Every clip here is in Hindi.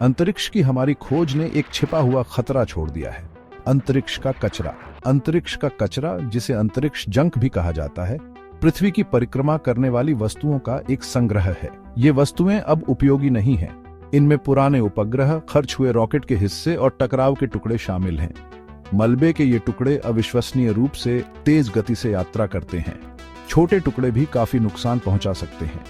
अंतरिक्ष की हमारी खोज ने एक छिपा हुआ खतरा छोड़ दिया है। अंतरिक्ष का कचरा। अंतरिक्ष का कचरा, जिसे अंतरिक्ष जंक भी कहा जाता है, पृथ्वी की परिक्रमा करने वाली वस्तुओं का एक संग्रह है। ये वस्तुएं अब उपयोगी नहीं हैं। इनमें पुराने उपग्रह, खर्च हुए रॉकेट के हिस्से और टकराव के टुकड़े शामिल हैं। मलबे के ये टुकड़े अविश्वसनीय रूप से तेज गति से यात्रा करते हैं। छोटे टुकड़े भी काफी नुकसान पहुंचा सकते हैं।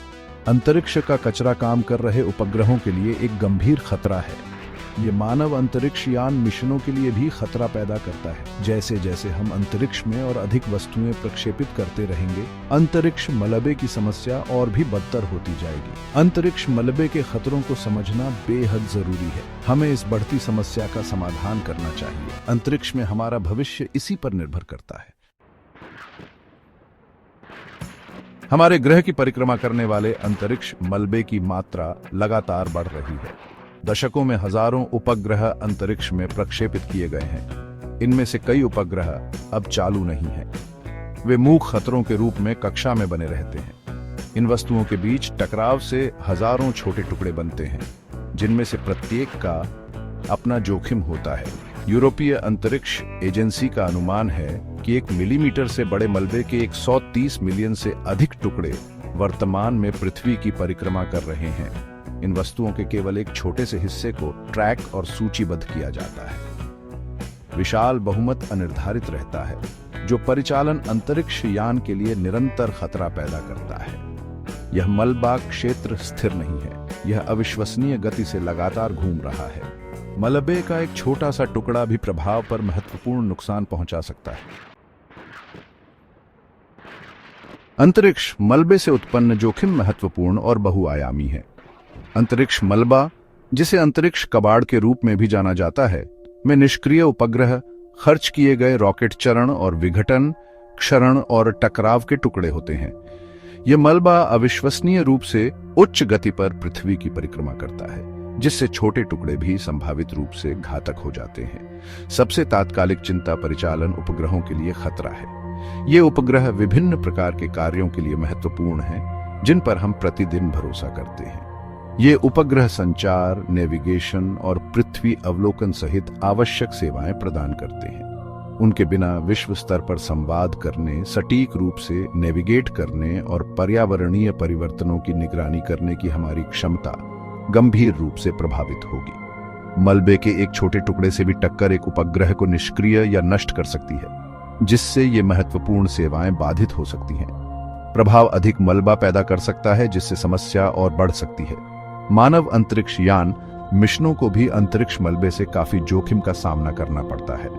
अंतरिक्ष का कचरा काम कर रहे उपग्रहों के लिए एक गंभीर खतरा है। ये मानव अंतरिक्ष यान मिशनों के लिए भी खतरा पैदा करता है। जैसे जैसे हम अंतरिक्ष में और अधिक वस्तुएं प्रक्षेपित करते रहेंगे, अंतरिक्ष मलबे की समस्या और भी बदतर होती जाएगी। अंतरिक्ष मलबे के खतरों को समझना बेहद जरूरी है। हमें इस बढ़ती समस्या का समाधान करना चाहिए। अंतरिक्ष में हमारा भविष्य इसी पर निर्भर करता है। हमारे ग्रह की परिक्रमा करने वाले अंतरिक्ष मलबे की मात्रा लगातार बढ़ रही है। दशकों में हजारों उपग्रह अंतरिक्ष में प्रक्षेपित किए गए हैं। इनमें से कई उपग्रह अब चालू नहीं हैं। वे मूक खतरों के रूप में कक्षा में बने रहते हैं। इन वस्तुओं के बीच टकराव से हजारों छोटे टुकड़े बनते हैं, जिनमें से प्रत्येक का अपना जोखिम होता है। यूरोपीय अंतरिक्ष एजेंसी का अनुमान है कि 1 मिलीमीटर से बड़े मलबे के 130 मिलियन से अधिक टुकड़े वर्तमान में पृथ्वी की परिक्रमा कर रहे हैं। इन वस्तुओं के केवल एक छोटे से हिस्से को ट्रैक और सूचीबद्ध किया जाता है। विशाल बहुमत अनिर्धारित रहता है, जो परिचालन अंतरिक्ष यान के लिए निरंतर खतरा पैदा करता है। यह मलबा क्षेत्र स्थिर नहीं है। यह अविश्वसनीय गति से लगातार घूम रहा है। मलबे का एक छोटा सा टुकड़ा भी प्रभाव पर महत्वपूर्ण नुकसान पहुंचा सकता है। अंतरिक्ष मलबे से उत्पन्न जोखिम महत्वपूर्ण और बहुआयामी है। अंतरिक्ष मलबा, जिसे अंतरिक्ष कबाड़ के रूप में भी जाना जाता है, में निष्क्रिय उपग्रह, खर्च किए गए रॉकेट चरण और विघटन, क्षरण और टकराव के टुकड़े होते हैं। यह मलबा अविश्वसनीय रूप से उच्च गति पर पृथ्वी की परिक्रमा करता है, जिससे छोटे टुकड़े भी संभावित रूप से घातक हो जाते हैं। सबसे तात्कालिक चिंता परिचालन उपग्रहों के लिए खतरा है। ये उपग्रह विभिन्न प्रकार के कार्यों के लिए महत्वपूर्ण हैं, जिन पर हम प्रतिदिन भरोसा करते हैं। ये उपग्रह संचार, नेविगेशन और पृथ्वी अवलोकन सहित आवश्यक सेवाएं प्रदान करते हैं। उनके बिना विश्व स्तर पर संवाद करने, सटीक रूप से नेविगेट करने और पर्यावरणीय परिवर्तनों की निगरानी करने की हमारी क्षमता गंभीर रूप से प्रभावित होगी। मलबे के एक छोटे टुकड़े से भी टक्कर एक उपग्रह को निष्क्रिय या नष्ट कर सकती है, जिससे ये महत्वपूर्ण सेवाएं बाधित हो सकती हैं। प्रभाव अधिक मलबा पैदा कर सकता है, जिससे समस्या और बढ़ सकती है। मानव अंतरिक्ष यान मिशनों को भी अंतरिक्ष मलबे से काफी जोखिम का सामना करना पड़ता है।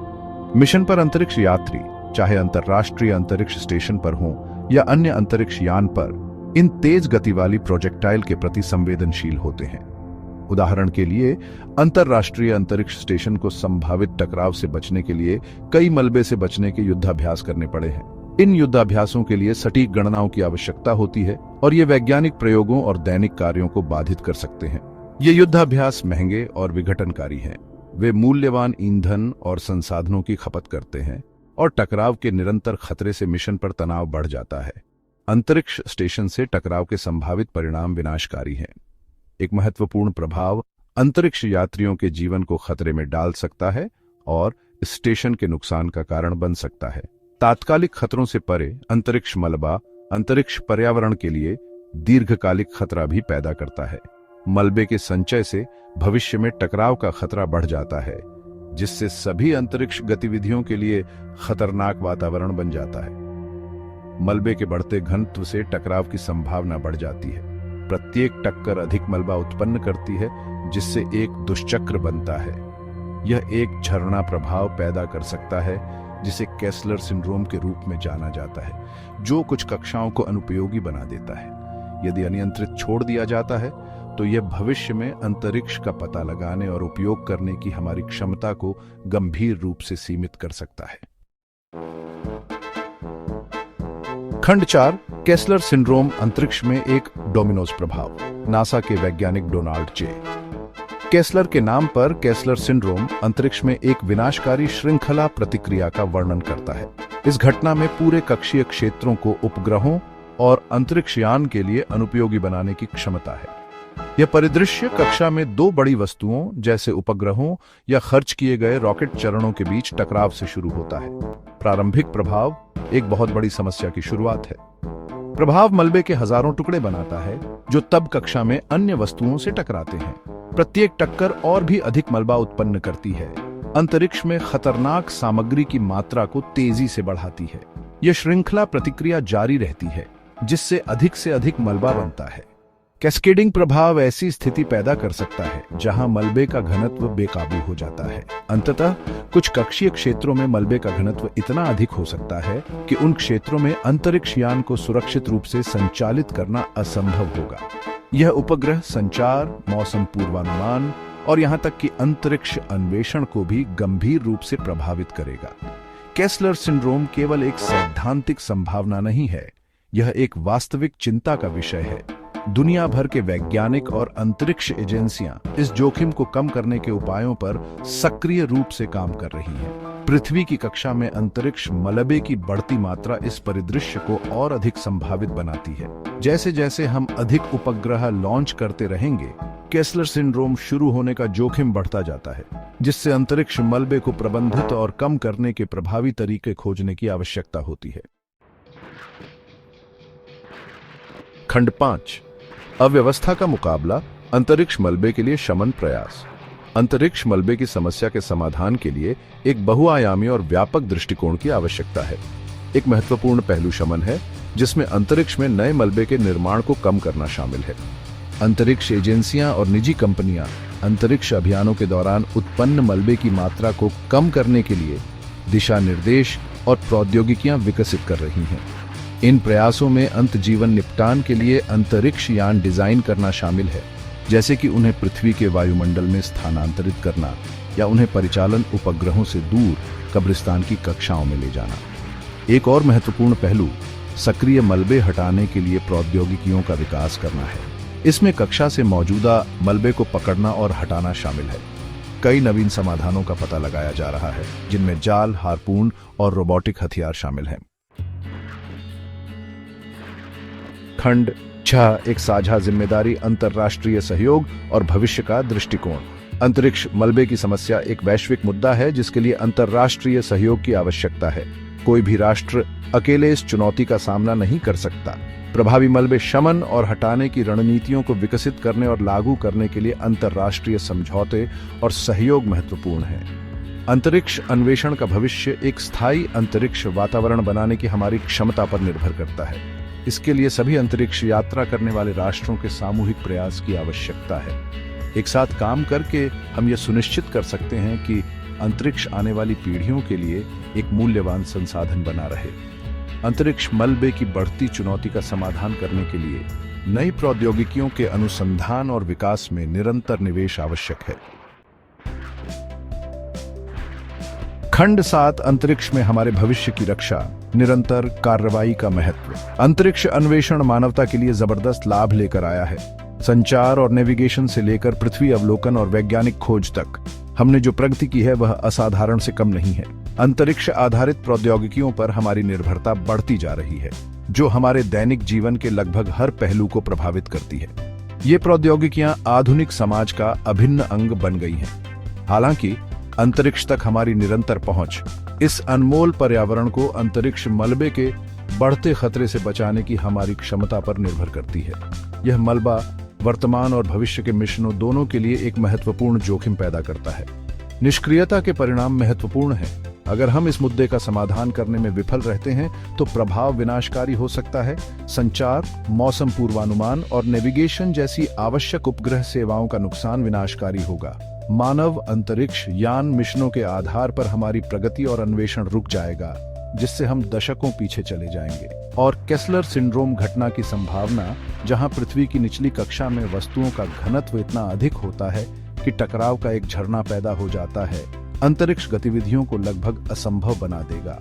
मिशन पर अंतरिक्ष यात्री, चाहे अंतरराष्ट्रीय अंतरिक्ष स्टेशन पर हों या अन्य अंतरिक्ष यान पर, इन तेज गति वाली प्रोजेक्टाइल के प्रति संवेदनशील होते हैं। उदाहरण के लिए, अंतरराष्ट्रीय अंतरिक्ष स्टेशन को संभावित टकराव से बचने के लिए कई मलबे से बचने के युद्धाभ्यास करने पड़े हैं। इन युद्धाभ्यासों के लिए सटीक गणनाओं की आवश्यकता होती है और ये वैज्ञानिक प्रयोगों और दैनिक कार्यों को बाधित कर सकते हैं। ये युद्धाभ्यास महंगे और विघटनकारी हैं। वे मूल्यवान ईंधन और संसाधनों की खपत करते हैं और टकराव के निरंतर खतरे से मिशन पर तनाव बढ़ जाता है। अंतरिक्ष स्टेशन से टकराव के संभावित परिणाम विनाशकारी हैं। एक महत्वपूर्ण प्रभाव अंतरिक्ष यात्रियों के जीवन को खतरे में डाल सकता है और स्टेशन के नुकसान का कारण बन सकता है। तात्कालिक खतरों से परे अंतरिक्ष मलबा अंतरिक्ष पर्यावरण के लिए दीर्घकालिक खतरा भी पैदा करता है। मलबे के संचय से भविष्य में टकराव का खतरा बढ़ जाता है, जिससे सभी अंतरिक्ष गतिविधियों के लिए खतरनाक वातावरण बन जाता है। मलबे के बढ़ते घनत्व से टकराव की संभावना बढ़ जाती है। प्रत्येक टक्कर अधिक मलबा उत्पन्न करती है, जिससे एक दुष्चक्र बनता है। यह एक झरना प्रभाव पैदा कर सकता है, जिसे केस्लर सिंड्रोम के रूप में जाना जाता है, जो कुछ कक्षाओं को अनुपयोगी बना देता है। यदि अनियंत्रित छोड़ दिया जाता है, तो यह भविष्य में अंतरिक्ष का पता लगाने और उपयोग करने की हमारी क्षमता को गंभीर रूप से सीमित कर सकता है। खंड 4, केस्लर सिंड्रोम, अंतरिक्ष में एक डोमिनोज प्रभाव। नासा के वैज्ञानिक डोनाल्ड जे केस्लर के नाम पर केस्लर सिंड्रोम अंतरिक्ष में एक विनाशकारी श्रृंखला प्रतिक्रिया का वर्णन करता है। इस घटना में पूरे कक्षीय क्षेत्रों को उपग्रहों और अंतरिक्ष यान के लिए अनुपयोगी बनाने की क्षमता है। यह परिदृश्य कक्षा में दो बड़ी वस्तुओं जैसे उपग्रहों या खर्च किए गए रॉकेट चरणों के बीच टकराव से शुरू होता है। प्रारंभिक प्रभाव एक बहुत बड़ी समस्या की शुरुआत है। प्रभाव मलबे के हजारों टुकड़े बनाता है जो तब कक्षा में अन्य वस्तुओं से टकराते हैं। प्रत्येक टक्कर और भी अधिक मलबा उत्पन्न करती है, अंतरिक्ष में खतरनाक सामग्री की मात्रा को तेजी से बढ़ाती है। यह श्रृंखला प्रतिक्रिया जारी रहती है जिससे अधिक से अधिक मलबा बनता है। कैस्केडिंग प्रभाव ऐसी स्थिति पैदा कर सकता है जहां मलबे का घनत्व बेकाबू हो जाता है। अंततः कुछ कक्षीय क्षेत्रों में मलबे का घनत्व इतना अधिक हो सकता है कि उन क्षेत्रों में अंतरिक्ष यान को सुरक्षित रूप से संचालित करना असंभव होगा। यह उपग्रह संचार, मौसम पूर्वानुमान और यहां तक कि अंतरिक्ष अन्वेषण को भी गंभीर रूप से प्रभावित करेगा। केस्लर सिंड्रोम केवल एक सैद्धांतिक संभावना नहीं है, यह एक वास्तविक चिंता का विषय है। दुनिया भर के वैज्ञानिक और अंतरिक्ष एजेंसियां इस जोखिम को कम करने के उपायों पर सक्रिय रूप से काम कर रही हैं। पृथ्वी की कक्षा में अंतरिक्ष मलबे की बढ़ती मात्रा इस परिदृश्य को और अधिक संभावित बनाती है। जैसे जैसे हम अधिक उपग्रह लॉन्च करते रहेंगे, केस्लर सिंड्रोम शुरू होने का जोखिम बढ़ता जाता है, जिससे अंतरिक्ष मलबे को प्रबंधित और कम करने के प्रभावी तरीके खोजने की आवश्यकता होती है। खंड 5, अव्यवस्था का मुकाबला, अंतरिक्ष मलबे के लिए शमन प्रयास। अंतरिक्ष मलबे की समस्या के समाधान के लिए एक बहुआयामी और व्यापक दृष्टिकोण की आवश्यकता है। एक महत्वपूर्ण पहलू शमन है, जिसमें अंतरिक्ष में नए मलबे के निर्माण को कम करना शामिल है। अंतरिक्ष एजेंसियां और निजी कंपनियां अंतरिक्ष अभियानों के दौरान उत्पन्न मलबे की मात्रा को कम करने के लिए दिशा निर्देश और प्रौद्योगिकियां विकसित कर रही हैं। इन प्रयासों में अंत जीवन निपटान के लिए अंतरिक्ष यान डिजाइन करना शामिल है, जैसे कि उन्हें पृथ्वी के वायुमंडल में स्थानांतरित करना या उन्हें परिचालन उपग्रहों से दूर कब्रिस्तान की कक्षाओं में ले जाना। एक और महत्वपूर्ण पहलू सक्रिय मलबे हटाने के लिए प्रौद्योगिकियों का विकास करना है। इसमें कक्षा से मौजूदा मलबे को पकड़ना और हटाना शामिल है। कई नवीन समाधानों का पता लगाया जा रहा है, जिनमें जाल, हार्पून और रोबोटिक हथियार शामिल हैं। खंड 6, एक साझा जिम्मेदारी, अंतर्राष्ट्रीय सहयोग और भविष्य का दृष्टिकोण। अंतरिक्ष मलबे की समस्या एक वैश्विक मुद्दा है जिसके लिए अंतर्राष्ट्रीय सहयोग की आवश्यकता है। कोई भी राष्ट्र अकेले इस चुनौती का सामना नहीं कर सकता। प्रभावी मलबे शमन और हटाने की रणनीतियों को विकसित करने और लागू करने के लिए अंतर्राष्ट्रीय समझौते और सहयोग महत्वपूर्ण है। अंतरिक्ष अन्वेषण का भविष्य एक स्थायी अंतरिक्ष वातावरण बनाने की हमारी क्षमता पर निर्भर करता है। इसके लिए सभी अंतरिक्ष यात्रा करने वाले राष्ट्रों के सामूहिक प्रयास की आवश्यकता है। एक साथ काम करके हम यह सुनिश्चित कर सकते हैं कि अंतरिक्ष आने वाली पीढ़ियों के लिए एक मूल्यवान संसाधन बना रहे। अंतरिक्ष मलबे की बढ़ती चुनौती का समाधान करने के लिए नई प्रौद्योगिकियों के अनुसंधान और विकास में निरंतर निवेश आवश्यक है। खंड 7, अंतरिक्ष में हमारे भविष्य की रक्षा, निरंतर कार्रवाई का महत्व। अंतरिक्ष अन्वेषण मानवता के लिए जबरदस्त लाभ लेकर आया है। संचार और नेविगेशन से लेकर पृथ्वी अवलोकन और वैज्ञानिक खोज तक हमने जो प्रगति की है वह असाधारण से कम नहीं है। अंतरिक्ष आधारित प्रौद्योगिकियों पर हमारी निर्भरता बढ़ती जा रही है, जो हमारे दैनिक जीवन के लगभग हर पहलू को प्रभावित करती है। ये प्रौद्योगिकियां आधुनिक समाज का अभिन्न अंग बन गई हैं। हालांकि अंतरिक्ष तक हमारी निरंतर पहुंच इस अनमोल पर्यावरण को अंतरिक्ष मलबे के बढ़ते खतरे से बचाने की हमारी क्षमता पर निर्भर करती है। यह मलबा वर्तमान और भविष्य के मिशनों दोनों के लिए एक महत्वपूर्ण जोखिम पैदा करता है। निष्क्रियता के परिणाम महत्वपूर्ण हैं। अगर हम इस मुद्दे का समाधान करने में विफल रहते हैं तो प्रभाव विनाशकारी हो सकता है। संचार, मौसम पूर्वानुमान और नेविगेशन जैसी आवश्यक उपग्रह सेवाओं का नुकसान विनाशकारी होगा। मानव अंतरिक्ष यान मिशनों के आधार पर हमारी प्रगति और अन्वेषण रुक जाएगा, जिससे हम दशकों पीछे चले जाएंगे। और केस्लर सिंड्रोम घटना की संभावना, जहां पृथ्वी की निचली कक्षा में वस्तुओं का घनत्व इतना अधिक होता है कि टकराव का एक झरना पैदा हो जाता है, अंतरिक्ष गतिविधियों को लगभग असंभव बना देगा।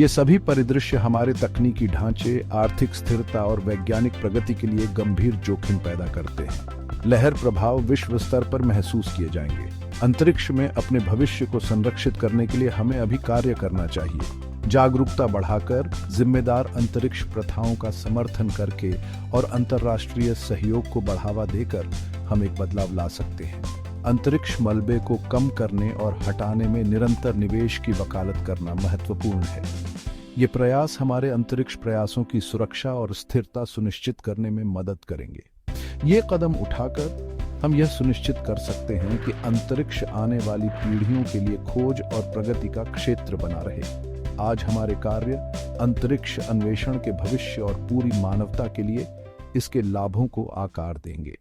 ये सभी परिदृश्य हमारे तकनीकी ढांचे, आर्थिक स्थिरता और वैज्ञानिक प्रगति के लिए गंभीर जोखिम पैदा करते हैं। लहर प्रभाव विश्व स्तर पर महसूस किए जाएंगे। अंतरिक्ष में अपने भविष्य को संरक्षित करने के लिए हमें अभी कार्य करना चाहिए। जागरूकता बढ़ाकर, जिम्मेदार अंतरिक्ष प्रथाओं का समर्थन करके और अंतर्राष्ट्रीय सहयोग को बढ़ावा देकर हम एक बदलाव ला सकते हैं। अंतरिक्ष मलबे को कम करने और हटाने में निरंतर निवेश की वकालत करना महत्वपूर्ण है। ये प्रयास हमारे अंतरिक्ष प्रयासों की सुरक्षा और स्थिरता सुनिश्चित करने में मदद करेंगे। ये कदम उठाकर हम यह सुनिश्चित कर सकते हैं कि अंतरिक्ष आने वाली पीढ़ियों के लिए खोज और प्रगति का क्षेत्र बना रहे। आज हमारे कार्य अंतरिक्ष अन्वेषण के भविष्य और पूरी मानवता के लिए इसके लाभों को आकार देंगे।